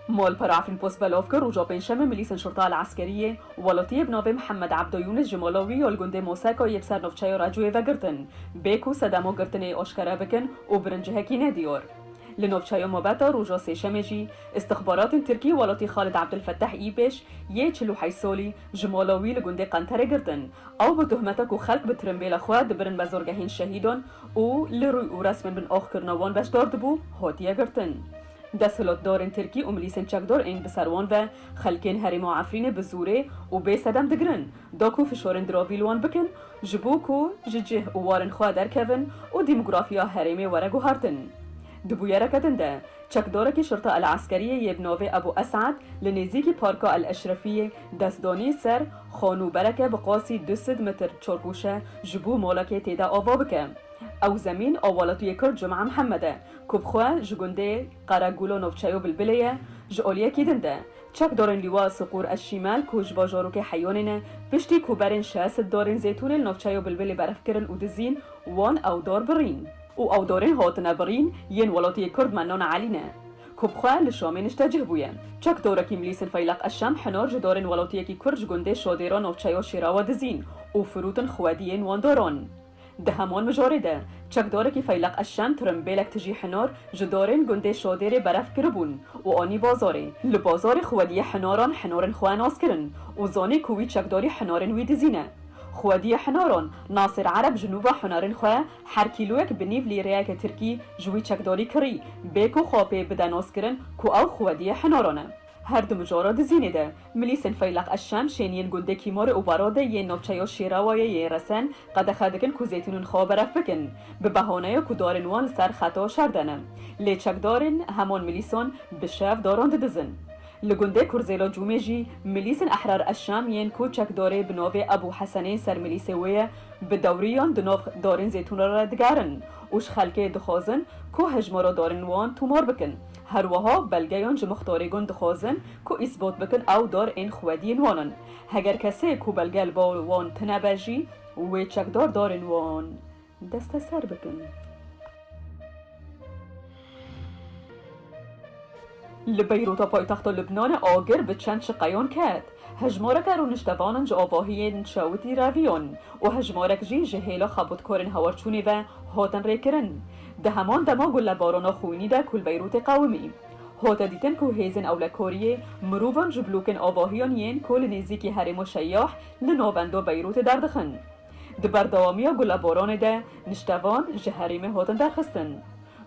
مال برعفن بوست بلافكر وجا بينشم مليس الشرطة العسكرية ولاتي بناوي محمد عبدو يونس جمالاوي والجندي موساكا يبسر نفچايو راجوي وگرتن بيكو صدمو گرتني اشكرا بكن وبرنجهكي نديور لنوفچايو مباتا روجا سيشمجي استخبارات تركي ولاتي خالد عبد الفتاح ايبش يچلو حيسولي جمالاوي لجندي قنطره گرتن او بتهمتك وخلق بترمبيل خواد برن بزرگهين شهيدون و لروي ورسم بن اخ كرنوان باش داردبو هاتيه گرتن دستلات دارن ترکی و ملیسن چکدار این بسروان و خلکین هرم و عفرین بزوره و به صدم دگرن داکو فشارن دراویلوان بکن جبوکو ججه و وارن خواه در کون و دیموگرافیا هرم ورگو هارتن دبویه رکتن ده چکدارکی شرطه العسکریه یبناوه ابو اسعد لنزیکی پارکا الاشرفیه دستدانی سر خانو برکه بقاسی 200 متر چرگوشه جبو مالکه تیده آوا بکه او زمین آوالاتوی کرد جمعه محمده کبخواه جگنده قرگولو نوفچایو بالبلیه جعالیه کیدنده چک دارن لیوا سقور الشمال کوج باجارو که حیانینه پشتی کوبرن شاست دارن زیتون نوفچایو بالبلی برف کرن و دزین وان او دار برین او دارن هاتنه برین ین والاتی کرد منان علینه کبخواه لشامینش تجه بویه چک دارکی ملیسن فیلق الشم حنار جدارن والاتی کی کرد جگنده شادیران نوفچایو شیراوا دزین و فروتن خوادیین وان داران ده همان مجارده چکداره که فیلق الشم ترمبیلک تجی حنار جدارن گنده شادر برف کربون و آنی بازاره لبازار خوادی حنارن خواناس کرن و زانه کوی چکداری حنارن وی دزینه خوادی حناران ناصر عرب جنوبا حنارن خواه هر کیلویک بنیو لیریه که ترکی جوی چکداری کری بیکو خوابه بدناس کرن کو او خوادی حنارانه هر دو مجارد زینه ده ملیسن فیلق الشم شینین گنده کیمار او براده یه نوفچایا شیراوای یه رسن قد خدکن کو زیتونون خواه برف بکن به بهانه کو دارنوان سر خطا شردنه لیچک دارن همان ملیسان بشف دارند دزن لگنده کرزیلا جومیجی ملیسن احرار الشم ین کو چک داره بناوه ابو حسنین سر ملیسه ویه به دوریان دناف دارن زیتون را دگرن اوش خلکه دخوازن کو هجمارا دارنوان تومار بکن هر وها بلگیان جو مختارگان دخوازن کو اثبات بکن او دار این خوادین وانن هگر کسی کو بلگل با وان تنبجی و چکدار دارن وان دست سر بکن لبیروتا پایتخت لبنان آگر به چند شقیان کرد هجمارک رو نشتوانن جا آواهی نشاوتی رویان و هجمارک جی جهیلا خبود کارن هوارچونی و هاتن ریکرن ده همان دما گل بارانا خوینی ده کل بیروت قومی هاتا دیتن که هیزن اولکاریه مروفان جبلوکن آواهیان ین کل نیزیکی حرم و شیاح لناوندو بیروت دردخن ده بردوامیا گل باران ده نشتوان جهریم هاتن درخستن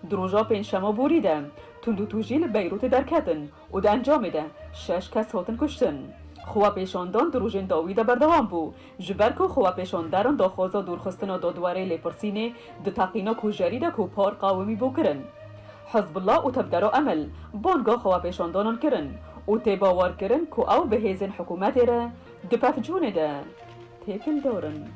دروژا پنجشنبه بوریده تندو توجیل بیروت درکتن و ده انجام ده 6 کس هاتن کشتن خوا پیشاندان دروژن داویده بردوام بو جبرکو خوا پیشانداران داخوازا دورخستنا دادواره لیپرسینه ده تاقینا کو جریده کو پار قاومی بو کرن حزب الله و تبدرو عمل بانگا خوا پیشاندانان کرن و تباور کرن کو او به هیزن حکومت را ده پفجونه ده تیکل دارن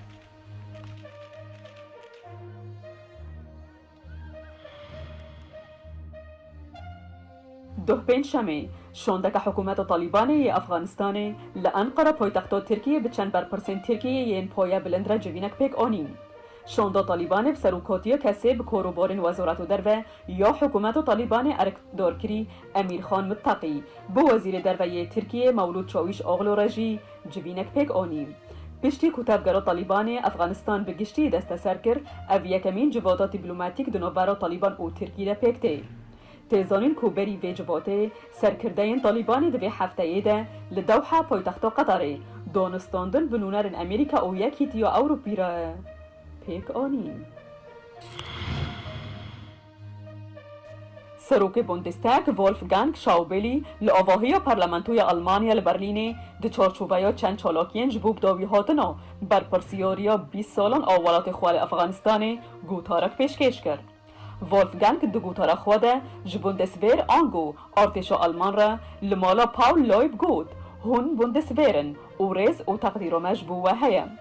ده پنجشنبه شوندک حکومت طالبانی افغانستان لانقره پایتخت ترکیه به چند برپرسنت ترکیه ین پایه بلند را جوینک پیک آنیم شوندا طالبان بسروکاتی کسی به کاروبارن وزارت و درو یا حکومت طالبان ارکدارکری امیر خان متقی به وزیر دروی ترکیه مولود چاویش آغلو رجی جوینک پیک آنیم پشتی کتابگرا طالبان افغانستان به گشتی دست سر کرد او یکمین جوادات دیپلماتیک دنوبرا طالبان و ترکیه پیکته تیزانین کوبری و جواته سرکردین طالبانی دوی هفته ده لدوحه پایتخت قطره دانستاندن بنونرن امریکا او یکی تیا اوروپی را پیک آنیم سروک بوندستاگ وولفگانگ شاوبلی لآواهی پارلمانتوی آلمانیا لبرلین ده چارچوبایا چند چالاکین جبوب داوی هاتنا بر پرسیاریا 20 سالان آوالات خوال افغانستان گوتارک پیشکش کرد وولفگانگ دو گوتارا خوده جبوندسویر آنگو ارتشا آلمان را لمالا پاول لویب گود هون بوندسویرن او ریز او تقدیر مجبو و هیم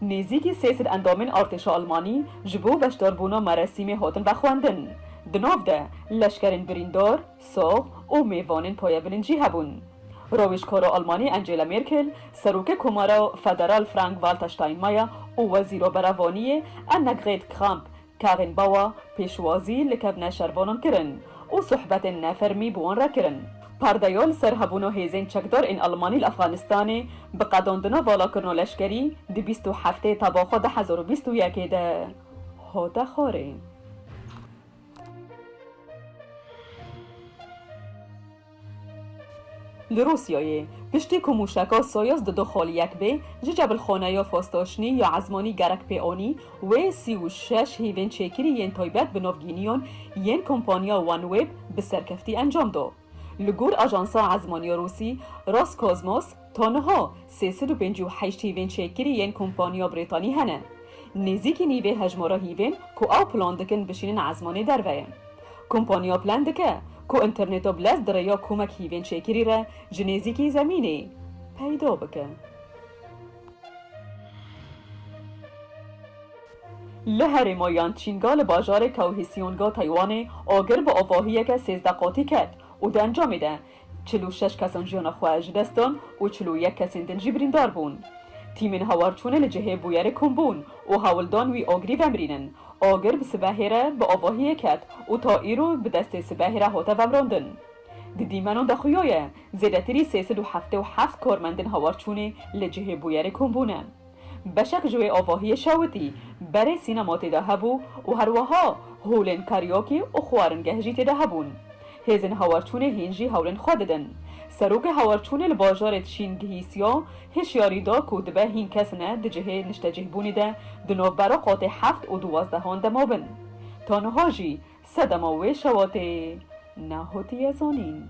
نزیکی 300 اندامین ارتش آلمانی جبو بشداربونا مراسم هاتن بخواندن دناو ده لشکرین بریندار ساغ او میوانین پایه بلنجی هبون رویشکار آلمانی انجیلا مرکل سروک کمارا فدرال فرانک والتا شتاینمایا او وزیر بروانی انگریت کرامپ کارین باوا پیشوازی لکو نشروانان کرن او صحبت نفرمی بوان را کرن پردیال سرهبونو هیزین چکدار این المانی الافغانستانی به قداندنا والا کرنو لشکری دی 27 تباخو ده 2021 ده هاده خاره. لروسیای پشتی که موشکا سایاز دو خالی یک به جبل خانه یا فاستاشنی یا عزمانی گرک پیانی و 36 هیوین چکری ین تایبت به نوگینیون ین کمپانیا وان ویب به سرکفتی انجام داد. لگور اجانسا عزمانی روسی راس کازموس تانها 358 هیوین چکری ین کمپانیا بریتانی هنه. نزیکی نیوه هجمارا هیوین که او پلان دکن بشینن عزمانی دروه. کمپانیا پلان دکه که انترنت و بلز در یا کمک هیوین چکری را جنیزیکی زمینی پیدا بکن. لهر مایان چینگال باجار کوهیسیونگا تایوان آگر با آواهیه که 13 قاطی کرد و ده انجام ده 46 کسان جان خواهج دستان و 41 کسین دن جبریندار بون. تیمین هاورچونه لجهه بویر کمبون و هاولدان وی آگری ومرینن آگر به سباهیره به آواهیه کرد و تا ایرو به دست سباهیره هاته ومراندن. دیدیمانون دخویایه زیدتری 377 کارمندن هاورچونه لجهه بویر کمبونه. بشک جوی آواهی شاوتی برای سینما تیده هبو و هروها هولن کاریوکی و خوارنگه جی تیده هبون. هیزن هاورچونه هینجی هولن خواه ددن. سروک هاورچونه لباجار چین گهیسیا هشیاری دا که دبه هین کسنه ده جهه نشتجه بونی ده دنو برا قاطع 7 و 12 دمابن. تانوها جی سدماوی شواته نهوتی ازانین.